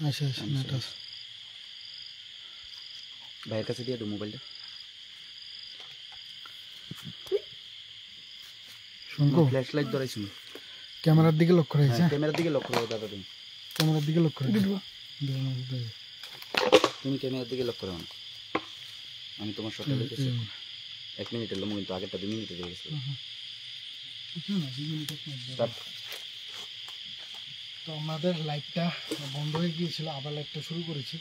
আচ্ছা আচ্ছা নেট আছে ভাইয়ের কাছে দিয়ে দাও মোবাইলটা। শুনকো ফ্ল্যাশ লাইট ধরাইছি ক্যামেরার দিকে লক্ষ্য রাখছে ক্যামেরার দিকে লক্ষ্য রাখো দাদা তুমি ক্যামেরার দিকে লক্ষ্য রাখো তুমি ক্যামেরার দিকে লক্ষ্য রাখো আমি তোমার শটটা লইতেছি 1 মিনিট এলো কিন্তু আগেরটা 2 মিনিটে দিয়ে গেছে তো আমাদের লাইটটা বন্ধ হয়ে গিয়েছিল আবার লাইটটা শুরু করেছি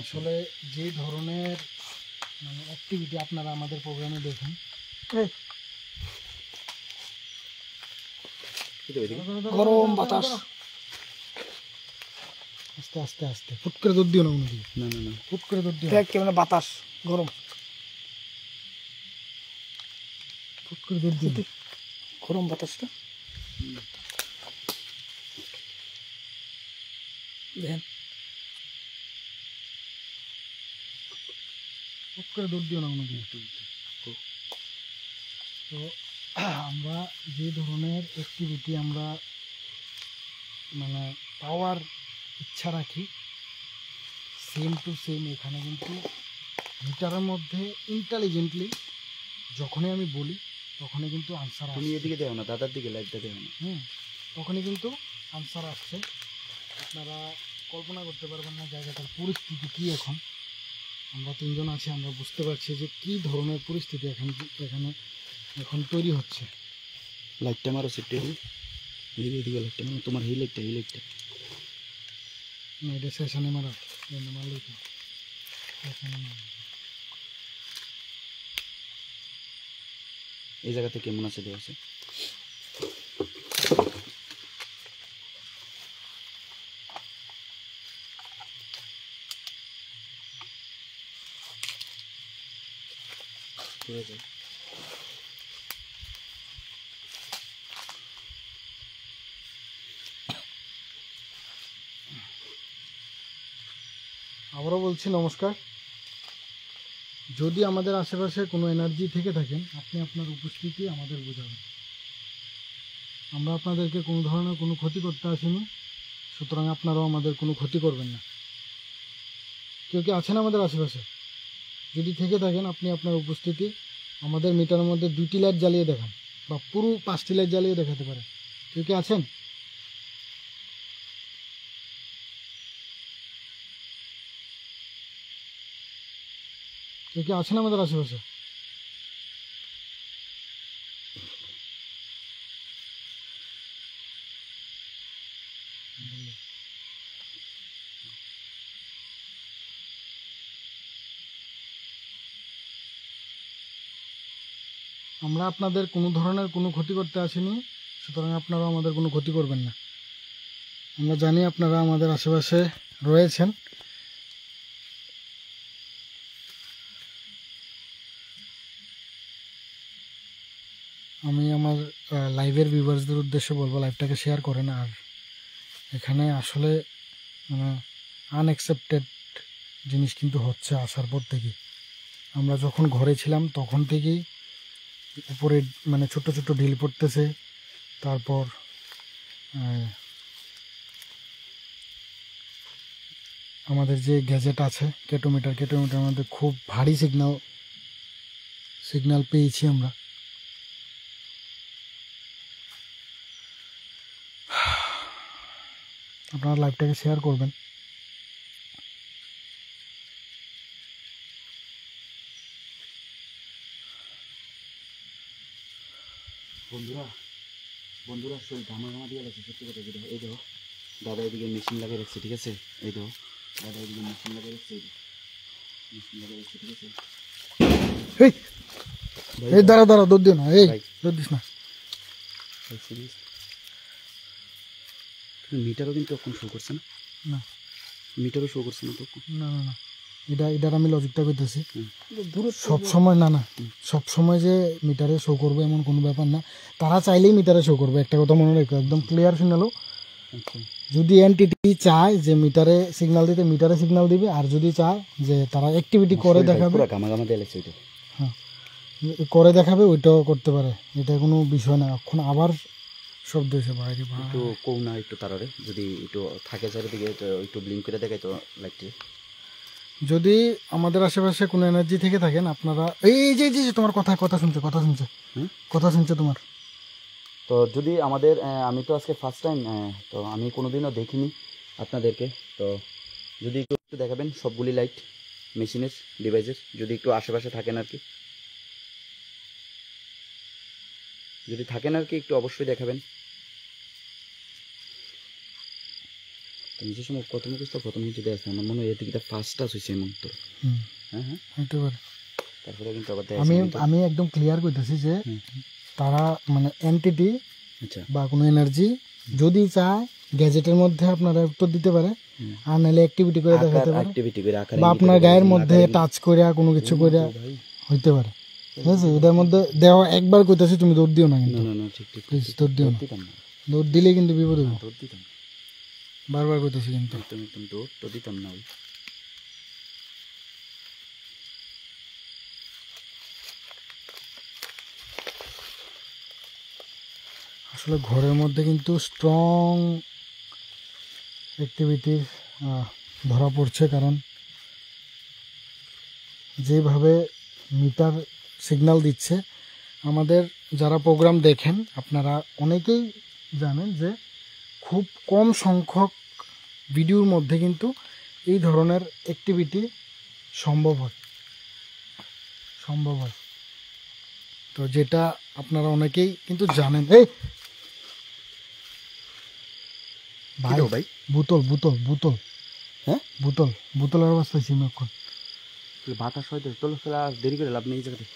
আসলে যে ধরনের মানে অ্যাক্টিভিটি আপনারা আমাদের প্রোগ্রামে দেখেন গরম বাতাস আস্তে আস্তে আস্তে ফুট করে দৌড় দিও না কোনো দিকে না না না ফুট করে দৌড় দিও দেখ কেমন বাতাস গরম ফুট করে দৌড় দিও গরম বাতাসটা দেখেন ফুট করে দৌড় দিও না কোনো দিকে তো আমরা যে ধরনের অ্যাক্টিভিটি আমরা মানে পাওয়ার ইচ্ছা রাখি সেম টু সেম এখানে কিন্তু মিটারের মধ্যে ইন্টেলিজেন্টলি যখনই আমি বলি তখনই কিন্তু আনসার আসে। তুমি এদিকে দেখো না দাদার দিকে লাইটটা দেখো না তখনই কিন্তু আনসার আসছে। আপনারা কল্পনা করতে পারবেন না জায়গাটার পরিস্থিতি কী এখন। আমরা তিনজন আছি, আমরা বুঝতে পারছি যে কী ধরনের পরিস্থিতি এখানে এখন তৈরি হচ্ছে। লাইটটা মারো সেটে এদিকে লাইটটা মারো তোমার এই লাইটটা না এটা সেশনে মারা মারলেই তো সেশনে মারা। এই জায়গাতে কেমন আছে দেওয়া আছে আবারও বলছি নমস্কার। যদি আমাদের আশেপাশে কোনো এনার্জি থেকে থাকেন আপনি আপনার উপস্থিতি আমাদের বোঝাবেন। আমরা আপনাদেরকে কোনো ধরনের কোনো ক্ষতি করতে আসিনি, সুতরাং আপনারাও আমাদের কোনো ক্ষতি করবেন না। কেউ কি আছেন আমাদের আশেপাশে? যদি থেকে থাকেন আপনি আপনার উপস্থিতি আমাদের মিটারের মধ্যে 2টি লাইট জ্বালিয়ে দেখান বা পুরো 5টি লাইট জ্বালিয়ে দেখাতে পারেন। কেউ কি আছেন? কেউ কি আছেন আমাদের আশেপাশে? আমরা আপনাদের কোনো ধরনের কোনো ক্ষতি করতে আসিনি, সুতরাং আপনারাও আমাদের কোনো ক্ষতি করবেন না। আমরা জানি আপনারা আমাদের আশেপাশে রয়েছেন। আমি আমার লাইভের ভিউয়ার্সদের উদ্দেশ্যে বলবো লাইভটাকে শেয়ার করেন। আর এখানে আসলে মানে আনএক্সেপ্টেড জিনিস কিন্তু হচ্ছে আসার পর থেকে। আমরা যখন ঘরে ছিলাম তখন থেকেই উপরে মানে ছোট ছোট ঢিল পড়তেছে। তারপর আমাদের যে গ্যাজেট আছে কেটোমিটার মধ্যে খুব ভারী সিগন্যাল পেয়েছি আমরা। আপনারা লাইভটাকে শেয়ার করবেন। বন্ধুরা শরীর ঘামা দিয়ে লাগছে সত্যি কথা যেটা। এই দেখো দাদা এদিকে মেশিন লাগিয়ে রাখছে, ঠিক আছে? এই দেখো দাদা এদিকে মেশিন লাগিয়ে রাখছে, ঠিক আছে? এই দাঁড়া দৌড় দিও না, এই দৌড় দিস না। মিটারও কিন্তু এখন শো করছে না, মিটারও শো করছে না তো। না এটার আমি লজিকটা করতেছি সব সময়। না সব সময় যে মিটারে শো করবে এমন কোনো ব্যাপার না। তারা চাইলেই মিটারে শো করবে, একটা কথা মনে রেখো, একদম ক্লিয়ার সিগন্যালও। যদি এনটিটি চায় যে মিটারে সিগন্যাল দিতে মিটারে সিগন্যাল দিবে, আর যদি চায় যে তারা অ্যাক্টিভিটি করে দেখাবে, হ্যাঁ করে দেখাবে, ওইটাও করতে পারে। এটা কোনো বিষয় না। এখন আবার শব্দ হয়েছে বাইরে একটু কৌ না একটু তারারে যদি একটু থাকে চারিদিকে তো একটু ব্লিঙ্ক করে দেখাই তো লাইটটি। যদি আমাদের আশেপাশে কোনো এনার্জি থেকে থাকেন আপনারা এই যে তোমার কথা শুনছে কথা শুনছে তোমার। তো যদি আমাদের আমি তো আজকে ফার্স্ট টাইম, তো আমি কোনোদিনও দেখিনি আপনাদেরকে, তো যদি একটু একটু দেখাবেন সবগুলি লাইট মেশিনের ডিভাইসের, যদি একটু আশেপাশে থাকেন আর কি, যদি থাকেন আর কি একটু অবশ্যই দেখাবেন। তো নিজের সময় প্রথম কিছু প্রথম যদি আসে আমার মনে হয় এর দিকটা ফার্স্ট টাচ হয়েছে এমন তো। হ্যাঁ হ্যাঁ হতে পারে। তারপরে কিন্তু আবার আমি একদম ক্লিয়ার করতেছি যে তারা মানে এন্টিটি আচ্ছা বা কোনো এনার্জি যদি চায় গ্যাজেটের মধ্যে আপনারা উত্তর দিতে পারে, আর নাহলে অ্যাক্টিভিটি করে দেখাতে পারে, অ্যাক্টিভিটি করে আকারে বা আপনার গায়ের মধ্যে টাচ করে কোনো কিছু করে হইতে পারে। ঠিক আছে, এটার মধ্যে দেওয়া একবার কইতাছি, তুমি দৌড় দিও না কিন্তু, না না ঠিক ঠিক প্লিজ দৌড় দিও না, দিতাম না, দৌড় দিলে কিন্তু বিপদ হবে। দৌড় দিতাম না, বারবার কইতাছি কিন্তু। একদম একদম দৌড় তো দিতাম না। ওই আসলে ঘরের মধ্যে কিন্তু স্ট্রং অ্যাক্টিভিটি ধরা পড়ছে, কারণ যেভাবে মিটার সিগন্যাল দিচ্ছে, আমাদের যারা প্রোগ্রাম দেখেন আপনারা অনেকেই জানেন যে খুব কম সংখ্যক ভিডিওর মধ্যে কিন্তু এই ধরনের অ্যাক্টিভিটি সম্ভব হয়। তো যেটা আপনারা অনেকেই কিন্তু জানেন। এই ভাই বোতল হ্যাঁ বোতলের অবস্থা ছিল এখন। বাতাস হয়তো চলো চলো, আর দেরি করে লাভ নেই এই জায়গাতে।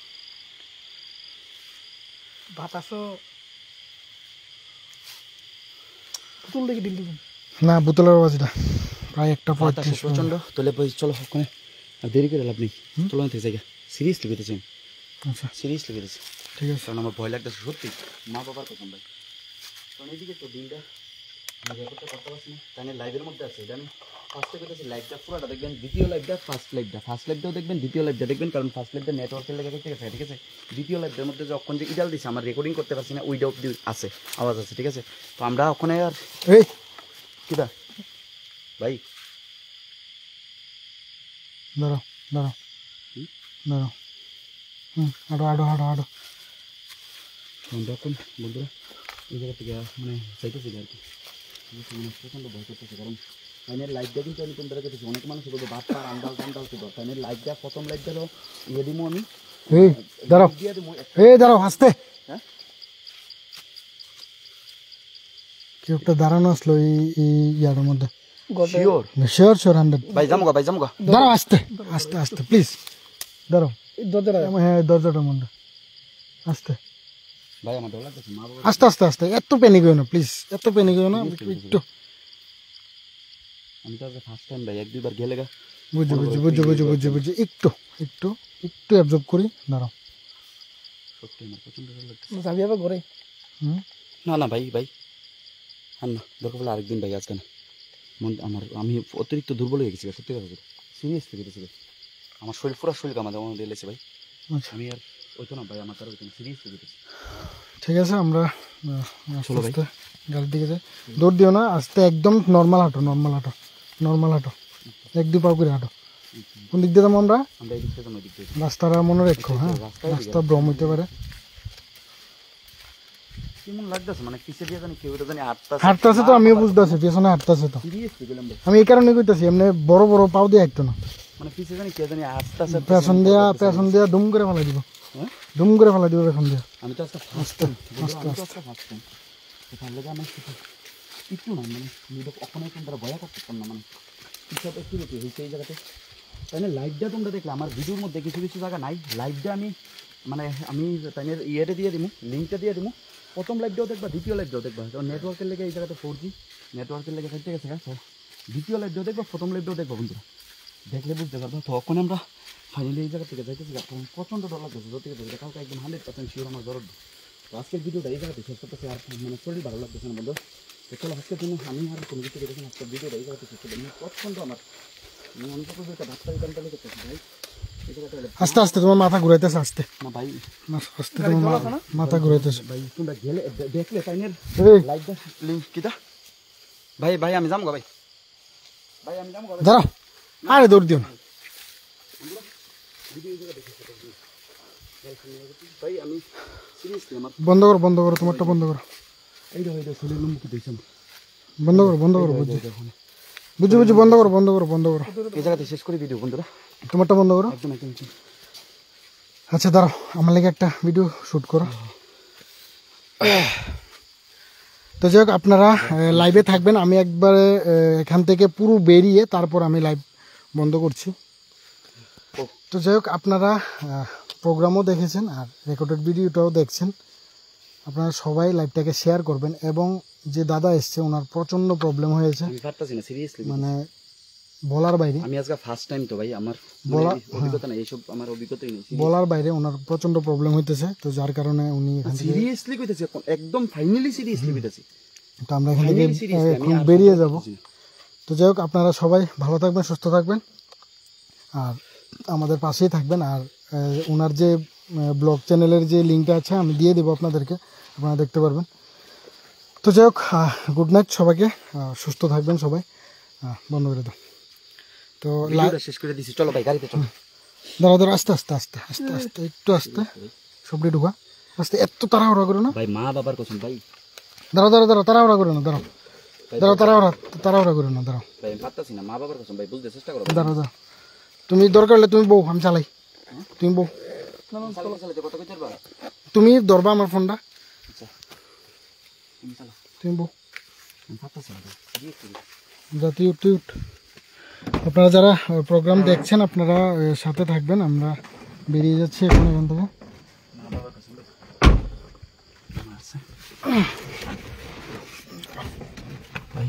বাতাসও বোতল দেখে দিল না, বোতলের আওয়াজটা প্রায় একটা বাতাস প্রচন্ড, তোলে চলো ওখানে, আর দেরি করে লাভ নেই, চলো থেকে জায়গা সিরিয়াসলি পেতেছি। আচ্ছা সিরিয়াসলি পেতেছি, ঠিক আছে। কারণ আমার ভয় লাগতেছে সত্যি, মা বাবার পছন্দ ভাই। কারণ এইদিকে তো দিনটা আমি রেকর্ডটা করতে পারছি না, তাই লাইভের মধ্যে আছে। এটা আমি ফার্স্টে পেতেছি, লাইভটা পুরোটা দেখবেন, দ্বিতীয় লাইভটা ফার্স্ট লাইভটাও দেখবেন, দ্বিতীয় লাইভটা দেখবেন, কারণ ফার্স্ট লাইভটা নেটওয়ার্কের লেগে ঠিক আছে, ঠিক আছে। দ্বিতীয় লাইভের মধ্যে যখন যে ইডাল দিচ্ছে আমার রেকর্ডিং করতে পারছি না, ওইটা অব্দি আছে, আওয়াজ আছে, ঠিক আছে। তো আমরা ওখানে আর এই কিটা ভাই দাঁড়াও হাঁটো আমরা এখন বন্ধুরা এই জায়গা থেকে মানে চাইতেছি আর কি, প্রচণ্ড ভয় করতেছে। কারণ ফাইনের লাইভটা কিন্তু আমি তোমরা দেখেছি, অনেক মানুষ বলবো বাচ্চার আন্দাল ছিল। ফাইনের লাইভটা প্রথম লাইভটা হলো ইয়ে দিমো আমি, দাঁড়াও আসতে। হ্যাঁ কি একটা দাঁড়ানো আসলো এই ইয়ার মধ্যে, শিওর 100 ভাই জামগা দাঁড়াও আস্তে প্লিজ দাঁড়াও। হ্যাঁ দরজাটার মধ্যে আস্তে ভাই আমার ডর লাগতেছে, মা বাবা আস্তে এত প্যানিক হইও না প্লিজ, এত প্যানিক হইও না একটু। আমি তো ফার্স্ট টাইম ভাই, এক দুইবার গেলে গা বুঝছি একটু অ্যাবজর্ব করি। দাঁড়াও সত্যি আমার প্রচণ্ড ডর লাগতেছে। যাবি আবার ঘরে? না ভাই আর না, দরকার বলে আরেকদিন ভাই, আজকে না। আমি অতিরিক্ত দুর্বল হয়ে গেছি সত্যি কথা, সিরিয়াসলি গেছি আমার শরীর পুরো শরীর আমাদের মধ্যে এলেছে ভাই। আমি আর ওইতো না ভাই, আমার তার ওইতো সিরিয়াসলি গেছি। ঠিক আছে, আমরা চলো ভাই গাড়ির দিকে যাই। দৌড় দিও না, আস্তে একদম নর্মাল হাঁটো, এক দুই পাও করে হাঁটো। কোন দিক দিয়ে যাবো আমরা? এই দিক থেকে দিক থেকে রাস্তাটা মনে রেখো। হ্যাঁ রাস্তা ভ্রম হইতে পারে। কেমন লাগতেছে মানে পিছে দিয়ে জানি কেউ জানি হাঁটতেছে, তো আমিও বুঝতেছি পেছনে হাঁটতেছে। তো সিরিয়াসলি গেলাম ভাই, আমি এই কারণে কইতাছি, এমনি বড় পাও দিয়ে হাঁটতো না, মানে পিছে জানি কেউ জানি আসতেছে, পেছন দিয়া দুম করে ফেলা দিব, পেছন দিয়া। আমি তো আজকে ফার্স্ট টাইম তাহলে আমি একটু না মানে ওখানে তোমরা ভয় করতে না, মানে কিছু অ্যাক্টিভিটি হয়েছে এই জায়গাতে। তাই না লাইভটা তোমরা দেখলে আমার ভিডিওর মধ্যে কিছু জায়গা নাই, লাইভটা আমি তাই ইয়েটা দিয়ে দিব, লিঙ্কটা দিয়ে দিব। প্রথম লাইভটাও দেখবা, দ্বিতীয় লাইভটাও দেখবা, কারণ নেটওয়ার্কের লেগে এই জায়গাতে 4G নেটওয়ার্কের লেগে থাকতে গেছে। তো দ্বিতীয় লাইভটাও দেখবা, প্রথম লাইভটাও দেখবা বন্ধুরা, দেখলে বুঝতে পারবো। তখন আমরা ফাইনালি এই জায়গা থেকে যাইতেছি, কারণ প্রচণ্ড ডর লাগতেছে সত্যি কথা, কালকে একদম 100% শিওর আমার জ্বর। তো আজকের ভিডিওটা এই জায়গাতে শেষ করতেছে, আর মানে শরীর ভালো লাগতেছে না বন্ধু। তো চলো আজকের জন্য আমি আর কোনো কিছু দেখেছি, আজকের ভিডিওটা এই জায়গাতে শেষ করতে প্রচণ্ড আমার অনেক একটা ডাক্তারি কামটা করতেছি ভাই। এই জায়গাটা হলে আস্তে আস্তে তোমার মাথা ঘুরাইতেছে, আস্তে না ভাই আস্তে তোমার মাথা ঘুরাইতেছে। ভাই তোমরা গেলে দেখলে তাইনের এই লাইটটা লিংক কিটা ভাই ভাই আমি যাম গো ভাই ভাই আমি যাম গো ভাই দাঁড়াও, আরে দৌড় দিও না। ভাই আমি সিরিয়াসলি আমার বন্ধ করো, বন্ধ করো, তোমারটা বন্ধ করো, এইটা হইলো শরীর লম্বু দিয়েছেন বন্ধ করো, বন্ধ করো, বুঝছি বুঝছি বুঝছি, বন্ধ করো, বন্ধ করো, বন্ধ করো, এই জায়গাতে শেষ করে ভিডিও বন্ধুরা তোমারটা বন্ধ করো। একদম একদম একদম। আচ্ছা দাঁড়াও, আমার লেগে একটা ভিডিও শ্যুট করো। তো যাই হোক, আপনারা লাইভে থাকবেন, আমি একবারে এখান থেকে পুরো বেরিয়ে তারপর আমি লাইভ বন্ধ করছি। তো যাই হোক, আপনারা প্রোগ্রামও দেখেছেন আর রেকর্ডেড ভিডিওটাও দেখছেন, আপনারা সবাই লাইভটাকে শেয়ার করবেন। এবং যে দাদা এসছে ওনার প্রচণ্ড প্রবলেম হয়েছে, আমি পারতাছি না সিরিয়াসলি, মানে বলার বাইরে, আমি আজকে ফার্স্ট টাইম তো ভাই আমার অভিজ্ঞতা নাই, এইসব আমার অভিজ্ঞতাই নেই, বলার বাইরে ওনার প্রচণ্ড প্রবলেম হইতেছে। তো যার কারণে উনি এখান থেকে, সিরিয়াসলি কইতাছি একদম ফাইনালি সিরিয়াসলি কইতাছি, তো আমরা এখান থেকে এখন বেরিয়ে যাব। তো যাই হোক, আপনারা সবাই ভালো থাকবেন, সুস্থ থাকবেন আর আমাদের পাশেই থাকবেন। আর ওনার যে ব্লগ চ্যানেলের যে লিঙ্কটা আছে আমি দিয়ে দেবো আপনাদেরকে, আপনারা দেখতে পারবেন। তো যাই হোক, গুড নাইট সবাইকে, সুস্থ থাকবেন সবাই, বন্ধ করে দাও। তো ভিডিওটা শেষ করে দিছি, চলো ভাই গাড়িতে চলো। দাঁড়াও দাঁড়াও, আস্তে আস্তে আস্তে আস্তে আস্তে, একটু আস্তে, সবটি ঢুকা আস্তে, এত তাড়াহুড়া করো না। ভাই মা বাবার কসম ভাই, দাঁড়াও দাঁড়াও দাঁড়াও, তাড়াহুড়া করো না, দাঁড়াও দাঁড়াও, তাড়াহুড়া করো না, দাঁড়াও ভাই আমি পারতাছি না, মা বাবার কসম ভাই, বুঝতে চেষ্টা করো। দাঁড়াও দাঁড়াও, তুমি দরকার হলে তুমি বউ, আমি চালাই, তুমি বউ, চালাতে কথা কইতে পারবা? তুমি ধরবা আমার ফোনটা, আচ্ছা তুমি চালা, তুমি বউ, আমি পারতাছি না সিরিয়াসলি। জাতীয় উঠ। আপনারা যারা প্রোগ্রাম দেখছেন আপনারা সাথে থাকবেন, আমরা বেরিয়ে যাচ্ছি এখন এখান থেকে। মা বাবার কসম ভাই ভাই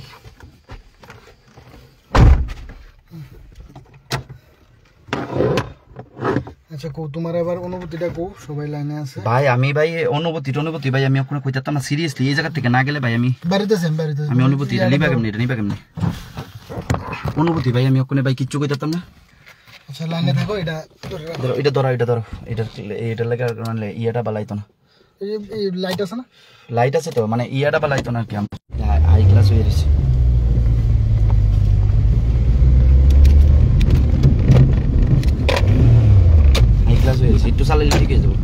আচ্ছা কৌ তোমার এবার অনুভূতিটা কৌ, সবাই লাইনে আছে ভাই। আমি ভাই অনুভূতি ভাই আমি ওখানে কইতাম না সিরিয়াসলি, এই জায়গা থেকে না গেলে ভাই আমি বাড়িতেছেন, আমি অনুভূতি নিবা কেমনি অনুভূতি ভাই, আমি ওখানে ভাই কিচ্ছু কইতাম না। আচ্ছা লাইনে থাকো, এটা ধরো এটা লাগে ইয়েটা বালাইতো না, এই লাইট আছে না, লাইট আছে তো, মানে ইয়াটা বালাইতো না আর কি। হাই ক্লাস হয়ে গেছে, হাই ক্লাস হয়ে গেছে, একটু চালাইলে ঠিক হয়ে যাবো।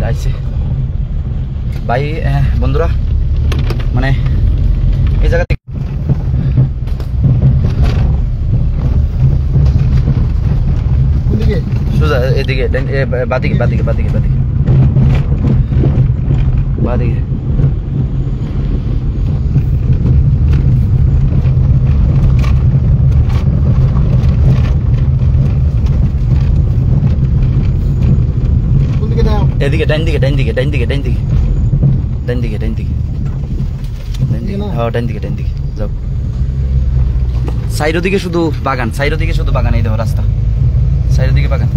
আইছে ভাই বন্ধুরা, মানে এই জায়গা থেকে কোনদিকে, সোজা এদিকে বাদিকে বাদিকে বাদিকে বাদিকে বাদিকে কোনদিকে দাও, এদিকে ডাইন দিকে ডাইন দিকে ডাইন দিকে ডাইন দিকে ডাইন দিকে ডাইন দিকে ডাইন দিকে, হ্যাঁ ডাইন দিকে যাও। সাইডের দিকে শুধু বাগান, সাইডের দিকে শুধু বাগান, এই দেখো রাস্তা, সাইডের দিকে বাগান।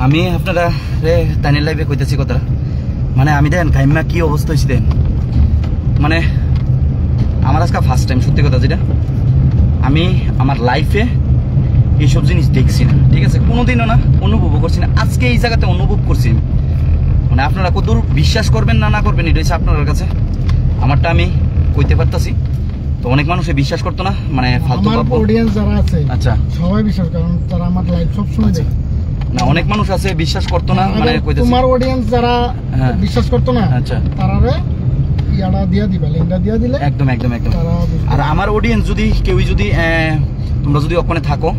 আমি আপনারা তাইনের লাইভে কইতেছি কথা, মানে আমি দেন কাইমা কি অবস্থা হয়েছি দেন, মানে আমার আজকে ফার্স্ট টাইম, সত্যি কথা যেটা, আমি আমার লাইফে এইসব জিনিস দেখছি না, ঠিক আছে, কোনোদিনও না, অনুভবও করছি না, আজকে এই জায়গাতে অনুভব করছি। মানে আপনারা কতদূর বিশ্বাস করবেন না করবেন এটা হচ্ছে আপনার কাছে, আমারটা আমি কইতে পারতাছি। তো অনেক মানুষে বিশ্বাস করতো না, মানে ফালতু আমার অডিয়েন্স যারা আছে, আচ্ছা সবাই বিশ্বাস করে, কারণ তারা আমার লাইভ সব সময় দেখে না, অনেক মানুষ আছে বিশ্বাস করতো না, মানে কইতেছি তোমার অডিয়েন্স যারা বিশ্বাস করতো না, আচ্ছা তারারে ইয়াটা দিয়া দিবা, লিংকটা দিয়া দিলে একদম একদম একদম। তারা বুঝবে। আর আমার অডিয়েন্স যদি কেউই যদি তোমরা যদি ওখানে থাকো,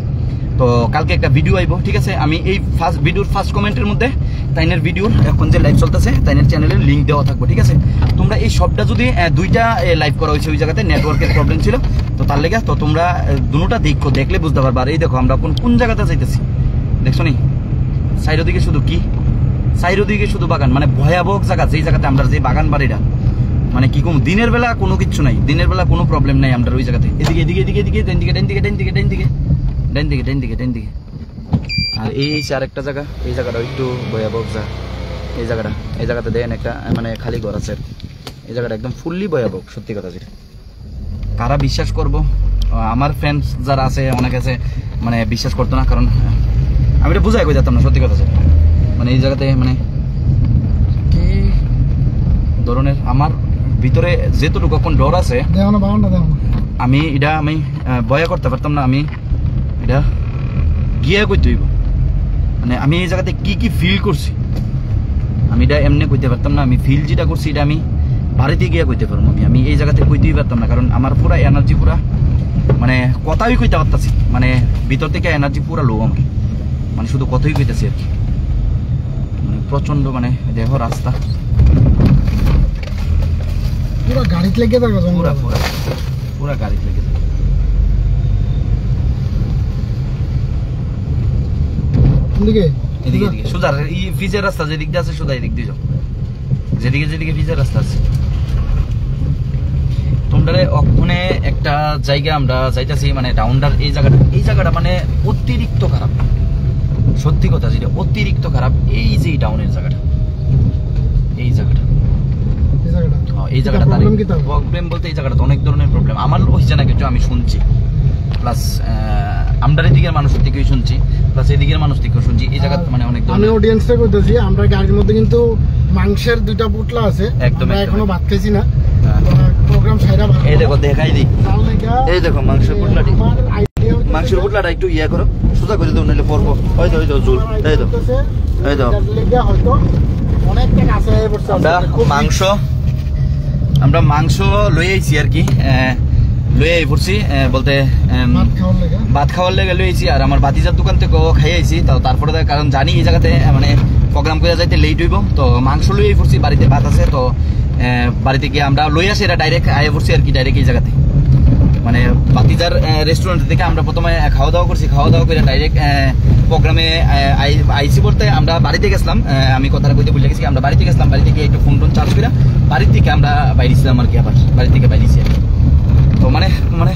তো কালকে একটা ভিডিও আইব, ঠিক আছে, আমি এই ভিডিওর ফার্স্ট কমেন্টের মধ্যে তাইনের ভিডিওর এখন যে লাইভ চলতেছে তাইনের চ্যানেলের লিঙ্ক দেওয়া থাকবে, ঠিক আছে। তোমরা এই সবটা যদি দুইটা লাইভ করা হয়েছে ওই জায়গাতে নেটওয়ার্কের প্রবলেম ছিল, তো তার লেগে তো তোমরা দুটোটা দেখলে বুঝতে পারবা। আর এই দেখো আমরা কোন জায়গাতে যাইতেছি, দেখছো নি, সাইডের দিকে শুধু কি, সাইডের দিকে শুধু বাগান, মানে ভয়াবহ জায়গা, যেই জায়গাতে আমরা যে বাগান বাড়িটা, মানে কি কম, দিনের বেলা কোনো কিচ্ছু নাই, দিনের বেলা কোনো প্রবলেম নাই আমরা ওই জায়গাতে। এদিকে এদিকে এদিকে এদিকে ডাইন দিকে ডাইন দিকে ডাইন দিকে ডাইন দিকে ডাইন দিকে ডাইন দিকে ডাইন দিকে। আর এই আরেকটা জায়গা, এই জায়গাটা একটু ভয়াবহ জায়গা, এই জায়গাটা, এই জায়গাতে দেন একটা মানে খালি ঘর আছে, এই জায়গাটা একদম ফুললি ভয়াবহ, সত্যি কথা যেটা। কারা বিশ্বাস করব? আমার ফ্রেন্ডস যারা আছে অনেক আছে মানে বিশ্বাস করতো না, কারণ আমি এটা বুঝাই কই যেতাম না, সত্যি কথা যেটা। মানে এই জায়গাতে মানে কি ধরনের আমার ভিতরে যেতটুকু এখন ডর আছে, আমি এটা আমি ভয় করতে পারতাম না। আমি এটা গিয়ে কই তুইব, মানে আমি এই জায়গাতে কি কি ফিল করছি আমি এটা এমনি কইতে পারতাম না। আমি ফিল যেটা করছি এটা আমি বাড়িতে গিয়ে কইতে পারবো। আমি এই জায়গাতে কইতেই পারতাম না, কারণ আমার পুরা এনার্জি পুরা মানে কথাই কইতে পারতাছি, মানে ভিতর থেকে এনার্জি পুরা লো আমার, মানে শুধু কথাই কইতেছি আর কি। মানে প্রচন্ড মানে দেখো রাস্তা পুরা গাড়িতে লেগে থাকে, পুরা পুরা পুরা গাড়িতে লেগে থাকে। এদিকে এদিকে এদিকে সোজা এই ফিজের রাস্তা যেদিক দিয়ে আছে সোজা এদিক দিয়ে যাও, যেদিকে যেদিকে ফিজের রাস্তা আছে। তোমরা ওখানে একটা জায়গা আমরা যাইতেছি, মানে ডাউনটার এই জায়গাটা মানে অতিরিক্ত খারাপ, সত্যি কথা যেটা অতিরিক্ত খারাপ। এই যে ডাউনের জায়গাটা, এই জায়গাটা প্রবলেম বলতে এই জায়গাটা অনেক ধরনের প্রবলেম। আমার হয়েছে না কিছু, আমি শুনছি, প্লাস আমরা এদিকের মানুষের থেকেও শুনছি, প্লাস এদিকের মানুষ থেকেও শুনছি এই জায়গা মানে অনেক ধরনের। আমি অডিয়েন্সটা করতেছি, আমরা গাড়ির মধ্যে কিন্তু মাংসের 2টা পুটলা আছে, একদম এখনো ভাত খাইছি না, প্রোগ্রাম সাইরা। এই দেখো দেখাই দিই, এই দেখো মাংসের পুটলাটি, মাংসের পুটলাটা একটু ইয়া করো, সোজা করে দাও নাহলে পড়বো। ওই তো ঝুল, এই তো এই তো হয়তো অনেক টাকা আছে। আমরা মাংস লই আইছি আর কি, লই আই পড়ছি বলতে ভাত খাওয়ার লেগে লই আইছি। আর আমার বাতিজার দোকান থেকেও খাই আইছি, তো তারপরে কারণ জানি এই জায়গাতে মানে প্রোগ্রাম করে যাইতে লেট হইব, তো মাংস লই আই পড়ছি, বাড়িতে ভাত আছে, তো বাড়িতে গিয়ে আমরা লই আসি, এটা ডাইরেক্ট আয় পড়ছি আর কি, ডাইরেক্ট এই জায়গাতে মানে বাতিজার রেস্টুরেন্ট থেকে আমরা প্রথমে খাওয়া দাওয়া করছি, খাওয়া দাওয়া করে ডাইরেক্ট প্রোগ্রামে আইসি করতে আমরা বাড়িতে গেছিলাম। আমি কথাটা কইতে ভুলে গেছি, আমরা বাড়িতে গেছিলাম, বাড়ি থেকে একটু ফোন টোন চার্জ করে বাড়ির থেকে আমরা বাইরেছিলাম আর কি, আবার বাড়ি থেকে বাইরেছি। তো মানে মানে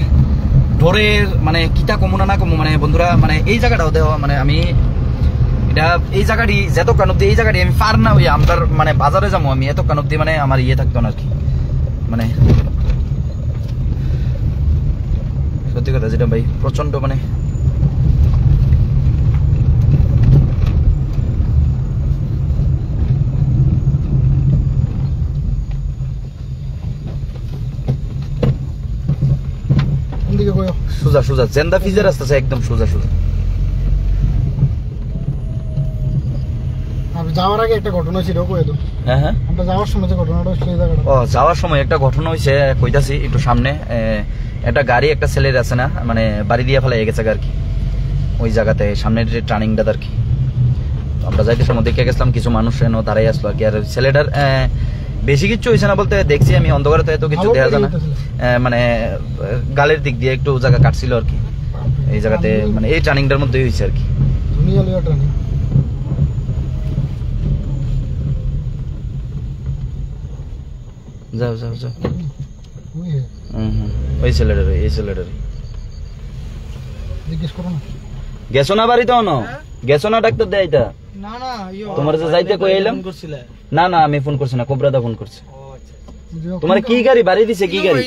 ডরের মানে কিতা কমো না কমো, মানে বন্ধুরা মানে এই জায়গাটাও দেওয়া, মানে আমি এটা এই জায়গাটি যত কান অব্দি এই জায়গাটি আমি পার না হইয়া আমার মানে বাজারে যাবো, আমি এত কান অব্দি মানে আমার ইয়ে থাকতো না আর কি। মানে সত্যি কথা যেটা ভাই প্রচন্ড মানে সোজা সোজা জেন্দা ফিজের রাস্তা আছে, একদম সোজা সোজা। যাওয়ার আগে একটা ঘটনা ছিল, হ্যাঁ হ্যাঁ আমরা যাওয়ার সময় যে ঘটনাটা হয়েছিল, যাওয়ার সময় একটা ঘটনা হয়েছে, কইতাছি একটু সামনে একটা গাড়ি একটা ছেলের আছে না, মানে বাড়ি দিয়ে ফেলাই গেছে আর কি, ওই জায়গাতে সামনের যে টার্নিংটা আর কি। আমরা যাইতে সময় দেখে গেছিলাম, কিছু মানুষ এনে দাঁড়াই আসলো আর কি। আর ছেলেটার বেশি কিছু হয়েছে না বলতে, দেখছি আমি অন্ধকারে তো এত কিছু দেখা যায় না, মানে গালের দিক দিয়ে একটু জায়গা কাটছিল আর কি, এই জায়গাতে মানে এই টার্নিংটার মধ্যে হয়েছে আর কি। যাও যাও যাও, ওই ছেলেটার এই ছেলেটার গেছো না বাড়িতে, গেছো না ডাক্তার দেয় এটা তোমার যে যাইতে কই এলাম। না না আমি ফোন করছি না, কোবরাদা ফোন করছে। তোমার কি গাড়ি বাড়ি দিছে? কি গাড়ি?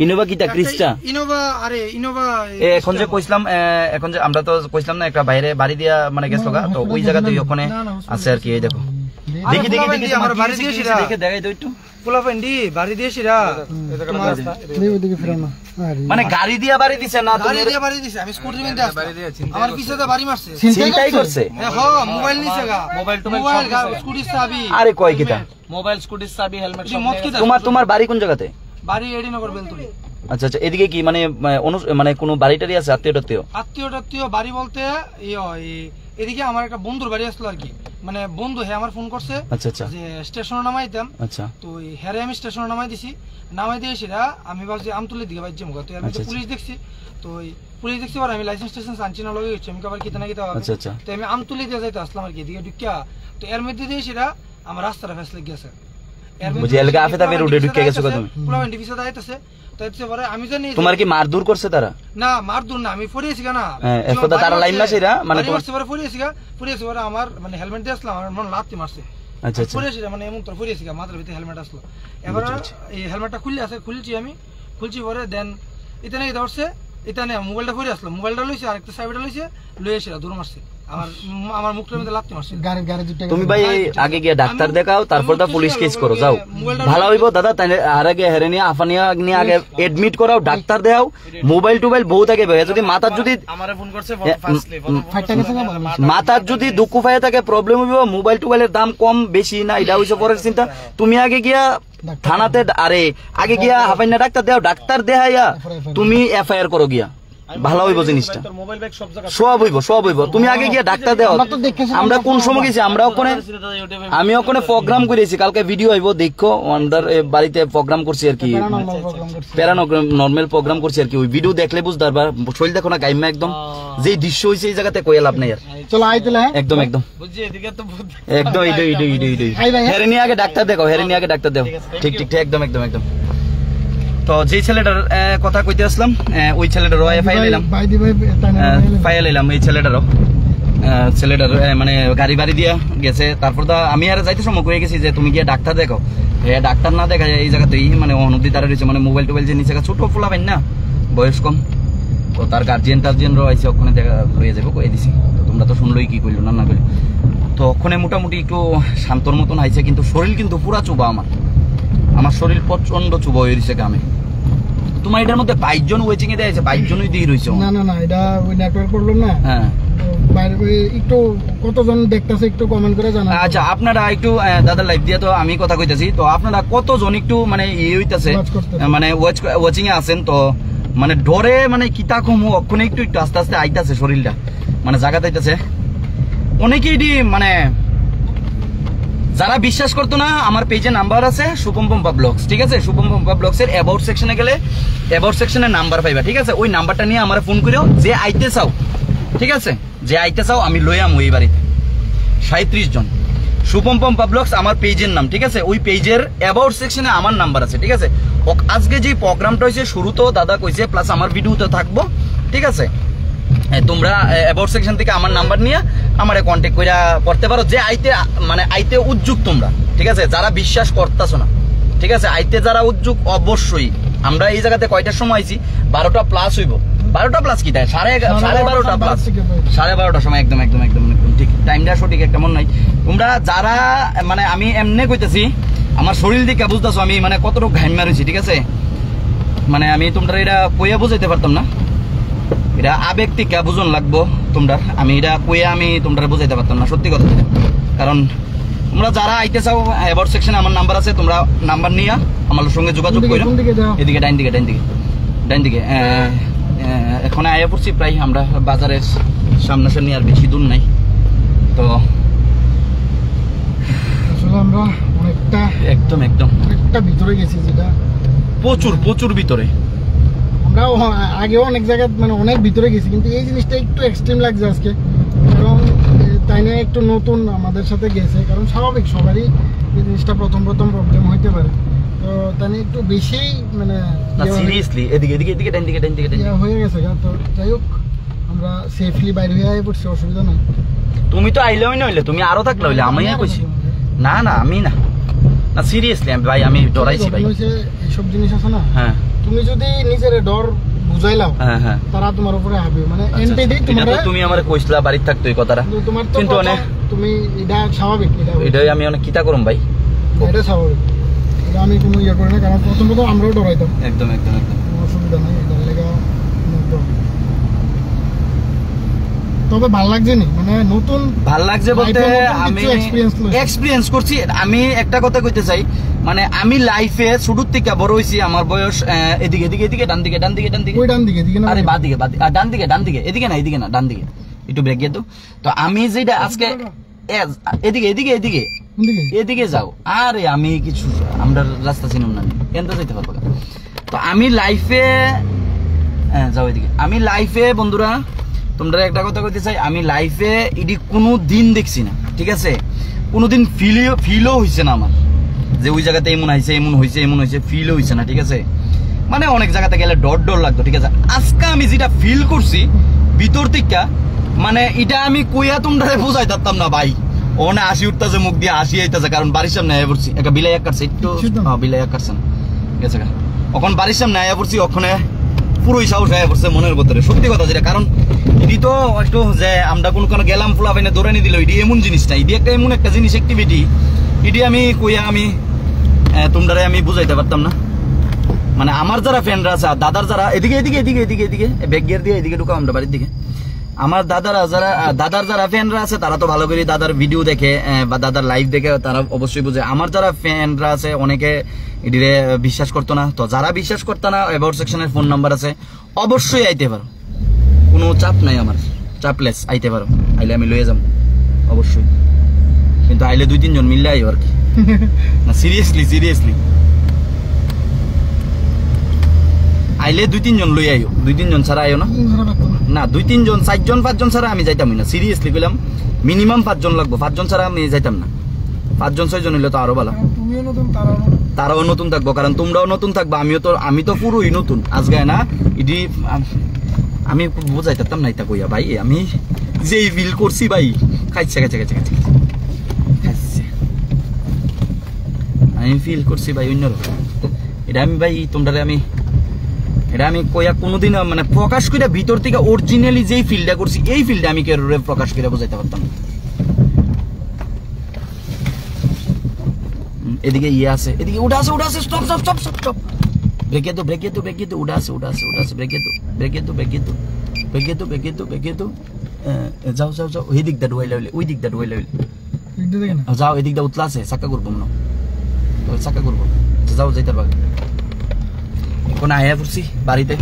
ইনোভা কিটা ক্রিস্টা ইনোভা? আরে ইনোভা এখন যে কইছিলাম, এখন যে আমরা তো কইছিলাম না একটা বাইরে বাড়ি দিয়া মানে গেছো গা, তো ওই জায়গাতে ওখানে আছে আর কি। এই দেখো দেখি দেখি দেখি আমার বাড়ি দিয়েছি, দেখে দেখাই দাও একটু। পোলাফেন্ডি বাড়ি দিয়েছিরা মানে গাড়ি দিয়া বাড়ি দিছে না? গাড়ি দিয়া বাড়ি দিছে, আমি স্কুটি নিতে আসছি, আমার পিছনে বাড়ি মারছে, চিন্তাই করছে। হ্যাঁ মোবাইল নিছে গা, মোবাইল স্কুটির চাবি। আরে কয় কিটা মোবাইল স্কুটির চাবি হেলমেট সব। তোমার বাড়ি কোন জায়গাতে? বাড়ি এডিনগর বেলতুলি। আচ্ছা আচ্ছা, এদিকে কি মানে মানে কোনো বাড়ি টাড়ি আছে? আত্মীয় বাড়ি বলতে এদিকে আমার একটা বন্ধুর বাড়ি আসলো আর কি, মানে বন্ধু হ্যাঁ আমার ফোন করছে। আচ্ছা আচ্ছা, যে স্টেশনে নামাইতাম। আচ্ছা, তো হ্যাঁ আমি স্টেশনে নামাই দিছি, নামাই দিয়ে সেটা আমি ভাবছি আমতুলের দিকে বাইর যাবো, তো আমি পুলিশ দেখছি, তো পুলিশ দেখছি আর আমি লাইসেন্স টাইসেন্স আনছি না লগে গেছি, আমি আবার কিতা না কিতা হবে। তো আমি আমতুলি দিয়ে যাইতে আসলাম আর কি, এদিকে ঢুকিয়া, তো এর মধ্যে দিয়ে সেটা আমার রাস্তাটা ফেসলে গেছে, তোমার কি মারধর করছে তারা? না মারধর না, আমি পড়িয়েছি না, তারা লাইন না সেরা মানে আমার মানে হেলমেট দিয়ে আসলাম, আমার মন লাথি মারছে, আচ্ছা আচ্ছা ফুরেছি মানে এমন তোর ফুরেছি মাথার ভিতরে হেলমেট আসলো এবার এই হেলমেটটা খুলছি আমি পরে দেন এটা নাকি ধরছে এটা নিয়ে মোবাইলটা ফুরে আসলো মোবাইলটা লইছে আরেকটা সাইডটা লইছে লই এসে দূর মারছে আমার মুখটার মধ্যে লাগতে মারছে তুমি ভাই আগে গিয়ে ডাক্তার দেখাও তারপর দা পুলিশ কেস করো যাও ভালো হইব দাদা তাই আর আগে হেরে নিয়ে আফানিয়া নিয়ে আগে এডমিট করাও ডাক্তার দেখাও মোবাইল টোবাইল বহুত আগে যদি মাথার যদি আমারে ফোন করছে মাথার যদি দুঃখ পায় থাকে প্রবলেম হইব মোবাইল টোবাইলের দাম কম বেশি না এটা হইছে পরের চিন্তা তুমি আগে গিয়া থানাতে আরে আগে গিয়া হাফাইনা ডাক্তার দেও ডাক্তার দেখাইয়া তুমি এফআইআর করো গিয়া ভালো হইব জিনিসটা সব হইব তুমি আগে গিয়ে ডাক্তার দেওয়া আমরা কোন সময় গেছি আমরা ওখানে আমি ওখানে প্রোগ্রাম করেছি কালকে ভিডিও হইব দেখো আমাদের বাড়িতে প্রোগ্রাম করছি আর কি প্যারানর্মাল প্রোগ্রাম করছি আর কি ওই ভিডিও দেখলে বুঝতে পারবা শরীর দেখো না গাইমা একদম যে দৃশ্য হয়েছে এই জায়গাতে কয়ে লাভ নাই আর একদম একদম একদম হেরে নিয়ে আগে ডাক্তার দেখো ঠিক একদম তো যে ছেলেটার কথা কইতে আসলাম ওই ছেলেটারও ফাইল এলাম এই ছেলেটারও মানে গাড়ি বাড়ি দিয়া গেছে তারপর তো আমি আর যাইতে সময় কয়ে গেছি যে তুমি গিয়ে ডাক্তার দেখো ডাক্তার না দেখা যায় এই জায়গাতেই মানে অনবধি তারা রয়েছে মানে মোবাইল টোবাইল যে নিচে ছোট ফোলা পাই না বয়স কম তো তার গার্জিয়ানরাও আছে ওখানে দেখা লইয়া যাবো কয়ে দিছি তো তোমরা তো শুনলোই কি করলো না করলো তো ওখানে মোটামুটি একটু শান্তর মতন আইছে কিন্তু শরীর কিন্তু পুরা চুবা আমার শরীর প্রচন্ড চুবা হয়ে রয়েছে গ্রামে তোমার এটার মধ্যে 5 জন ওয়েটিং এ দিয়েছে 5 জনই দিয়ে রইছে না এটা ওই নেটওয়ার্ক প্রবলেম না হ্যাঁ বাইরে একটু কতজন দেখতাছে একটু কমেন্ট করে জানান আচ্ছা আপনারা একটু দাদা লাইভ দিয়া তো আমি কথা কইতাছি তো আপনারা কতজন একটু মানে হইতাছে মানে ওয়াচিং এ আছেন তো মানে ডরে মানে কিতা কম ওখানে একটু আস্তে আস্তে আইতাছে শরীরটা মানে জায়গা যাইতাছে অনেকেই মানে যারা বিশ্বাস করতো না আমার পেজে নাম্বার আছে শুভম পম্পা ব্লগস ঠিক আছে শুভম পম্পা ব্লগস এর অ্যাবাউট সেকশনে গেলে অ্যাবাউট সেকশনে নাম্বার পাইবা ঠিক আছে ওই নাম্বারটা নিয়ে আমার ফোন করেও যে আইতে চাও ঠিক আছে যে আইতে চাও আমি লইয়াম ওই বাড়িতে 37 জন শুভম পম্পা ব্লগস আমার পেজের নাম ঠিক আছে ওই পেজের অ্যাবাউট সেকশনে আমার নাম্বার আছে ঠিক আছে আজকে যে প্রোগ্রামটা হয়েছে শুরুতেও দাদা কইছে প্লাস আমার ভিডিওতে থাকবো ঠিক আছে তোমরা অ্যাবাউট সেকশন থেকে আমার নাম্বার নিয়ে আমারে কন্ট্যাক্ট করে করতে পারো যে আইতে উদ্যুগ তোমরা ঠিক আছে যারা বিশ্বাস করতেছো না ঠিক আছে আইতে যারা উদ্যুগ অবশ্যই আমরা এই জায়গাতে কয়টার সময় আইছি 12টা প্লাস হইব 12টা প্লাস কি তাই 12:30 প্লাস 12:30 সময় একদম ঠিক টাইমটা সঠিক একটা মনে নাই তোমরা যারা মানে আমি এমনি কইতেছি আমার শরীর দিকে বুঝতেছো আমি মানে কতটুকু ঘাম মারছি ঠিক আছে মানে আমি তোমরা এটা কইয়া বুঝাইতে পারতাম না এটা আবেগ থেকে বুঝন লাগবো তোমরা আমি এটা কইয়া আমি তোমরা বুঝাইতে পারতাম না সত্যি কথা কারণ তোমরা যারা আইতে চাও অ্যাবাউট সেকশনে আমার নাম্বার আছে তোমরা নাম্বার নিয়ে আমার সঙ্গে যোগাযোগ করো এদিকে ডাইন দিকে এখন আয়া পড়ছি প্রায় আমরা বাজারের সামনাসামনি আর বেশি দূর নাই তো আসলে আমরা অনেকটা একদম ভিতরে গেছি যেটা প্রচুর ভিতরে আমরা আগেও অনেক জায়গায় মানে অনেক ভিতরে গেছি কিন্তু এই জিনিসটা একটু এক্সট্রিম লাগছে আজকে কারণ তাই নিয়ে একটু নতুন আমাদের সাথে গেছে কারণ স্বাভাবিক সবারই এই জিনিসটা প্রথম প্রবলেম হইতে পারে তো তাই নিয়ে একটু বেশি মানে সিরিয়াসলি এদিকে ডাইন দিকে হয়ে গেছে তো যাই হোক আমরা সেফলি বাইরে হয়ে পড়ছি অসুবিধা নাই তুমি তো আইলেও না হইলে তুমি আরো থাকলে হইলে আমি কইছি না আমি না সিরিয়াসলি ভাই আমি ডরাইছি ভাই এইসব জিনিস আছে না হ্যাঁ তুমি যদি নিজের ডর বুঝাইলাও হ্যাঁ তারা তোমার উপরে হবে মানে এনটিডি তুমি আমারে কইছলা বাড়ি থাকতো এই কথাটা কিন্তু অনেক তুমি এটা স্বাভাবিক এটাই আমি অনেক কিতা করুম ভাই এটা স্বাভাবিক এটা আমি কোনো ইয়ে করি না কারণ প্রথমত আমরাও ডরাইতাম একদম অসুবিধা নাই এটার লেগে তবে ভালো লাগছে নি মানে নতুন ভালো লাগছে বলতে আমি এক্সপেরিয়েন্স করছি আমি একটা কথা কইতে চাই মানে আমি লাইফে শুরুর থেকে বড় হইছি আমার বয়স এদিকে ডান দিকে ওই ডান দিকে আরে বাদ দিকে ডান দিকে এদিকে না ডান দিকে একটু ব্রেক দিয়ে তো আমি যেটা আজকে এদিকে যাও আরে আমি কিছু আমরা রাস্তা চিনুম না এনতে যাইতে পারবো তো আমি লাইফে যাও এদিকে আমি লাইফে বন্ধুরা তোমরা একটা কথা কইতে চাই আমি লাইফে এটি কোনো দিন দেখছি না ঠিক আছে কোনোদিন ফিলও হয়েছে না আমার যে ওই জায়গাতে এমন হয়েছে ফিলও হয়েছে না ঠিক আছে মানে অনেক জায়গাতে গেলে ডর লাগতো ঠিক আছে আজকে আমি যেটা ফিল করছি ভিতর থেকে মানে এটা আমি কইয়া তোমরা বোঝাই পারতাম না ভাই ওনে হাসি উঠতেছে মুখ দিয়ে হাসি আইতাছে কারণ বাড়ির সামনে আয়া পড়ছি একটা বিলাই কাটছে একটু বিলাই কাটছে না গেছে গা এখন বাড়ির সামনে আয়া পড়ছি ওখানে পুরোই সাহস আয়া পড়ছে মনের ভিতরে সত্যি কথা যেটা কারণ এটি তো একটু যে আমরা কোনো গেলাম ফুলা বাইনে ধরে নি দিল এটি এমন জিনিস না এটি একটা এমন একটা জিনিস অ্যাক্টিভিটি এটি আমি কইয়া আমি তোমরা আমি বুঝাইতে পারতাম না মানে আমার যারা ফ্রেন্ডরা আছে দাদার যারা এদিকে এদিকে এদিকে এদিকে এদিকে ব্যাগ গিয়ার দিয়ে এদিকে ঢুকাও আমরা বাড়ির দিকে আমার দাদার যারা ফ্যানরা আছে তারা তো ভালো করে দাদার ভিডিও দেখে বা দাদার লাইভ দেখে তারা অবশ্যই বুঝে আমার যারা ফ্যানরা আছে অনেকে এটিরে বিশ্বাস করতো না তো যারা বিশ্বাস করতো না অ্যাবাউট সেকশনের ফোন নাম্বার আছে অবশ্যই আইতে পারো কোনো চাপ নাই আমার চাপলেস আইতে পারো আইলে আমি লয়ে যাবো অবশ্যই কিন্তু আইলে 2-3 জন মিললে আইও আর কি না সিরিয়াসলি আইলে 2-3 জন লই আইও 2-3 জন ছাড়া আইও না 2-3 জন 4 জন 5 জন ছাড়া আমি যাইতামই না সিরিয়াসলি কইলাম মিনিমাম 5 জন লাগবে 5 জন ছাড়া আমি যাইতাম না 5 জন 6 জন হইলে তো আরো ভালো তারাও নতুন থাকবো কারণ তোমরাও নতুন থাকবো আমি তো পুরোই নতুন আজকে না এটি আমি বোঝাইতাম না এটা কইয়া ভাই আমি যেই ফিল করছি ভাই খাইছে আমি ফিল করছি ভাই অন্যরকম এটা আমি ভাই তোমরা আমি কইয়া কোনোদিন মানে প্রকাশ করে ভিতর থেকে অরিজিনালি যেই ফিলটা করছি এই ফিলটা আমি কেউ প্রকাশ করে বোঝাইতে পারতাম এদিকে ইয়ে আছে এদিকে উঠা আছে স্টপ ব্রেকে তো উঠা আছে ব্রেকে তো যাও ওই দিকটা ঢুয়াইলে যাও এদিকটা উতলা আছে চাক্কা করবো মনে চাক্কা করবো যাও যাইতার বাগে এখন আয়া পড়ছি বাড়িতে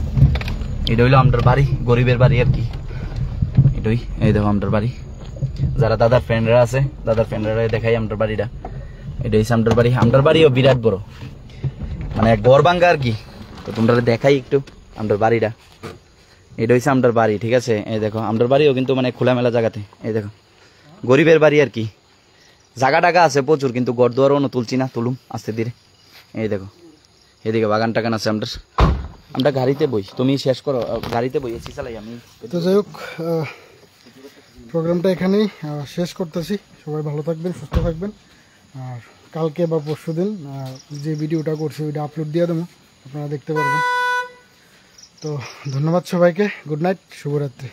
এটা হইলো আমার বাড়ি গরিবের বাড়ি আর কি এটাই এই দেখো আমার বাড়ি যারা দাদার ফ্রেন্ডরা আছে দেখাই আমার বাড়িটা এটা হচ্ছে আমার বাড়িও বিরাট বড় মানে গড় ভাঙ্গা আর কি তো তোমরা দেখাই একটু আমার বাড়িটা এটা হচ্ছে আমার বাড়ি ঠিক আছে এই দেখো আমার বাড়িও কিন্তু মানে খোলামেলা জায়গাতে এই দেখো গরিবের বাড়ি আর কি জায়গা টাকা আছে প্রচুর কিন্তু গড় দুয়ারও তুলছি না তুলুম আস্তে ধীরে এই দেখো এদিকে বাগান টাগান আছে আমরা গাড়িতে বই তুমি শেষ করো গাড়িতে বই এসি চালাই আমি তো যাই হোক প্রোগ্রামটা এখানেই শেষ করতেছি সবাই ভালো থাকবেন সুস্থ থাকবেন আর কালকে বা পরশুদিন যে ভিডিওটা করছি ওইটা আপলোড দিয়ে দেবো আপনারা দেখতে পারবেন তো ধন্যবাদ সবাইকে গুড নাইট শুভরাত্রি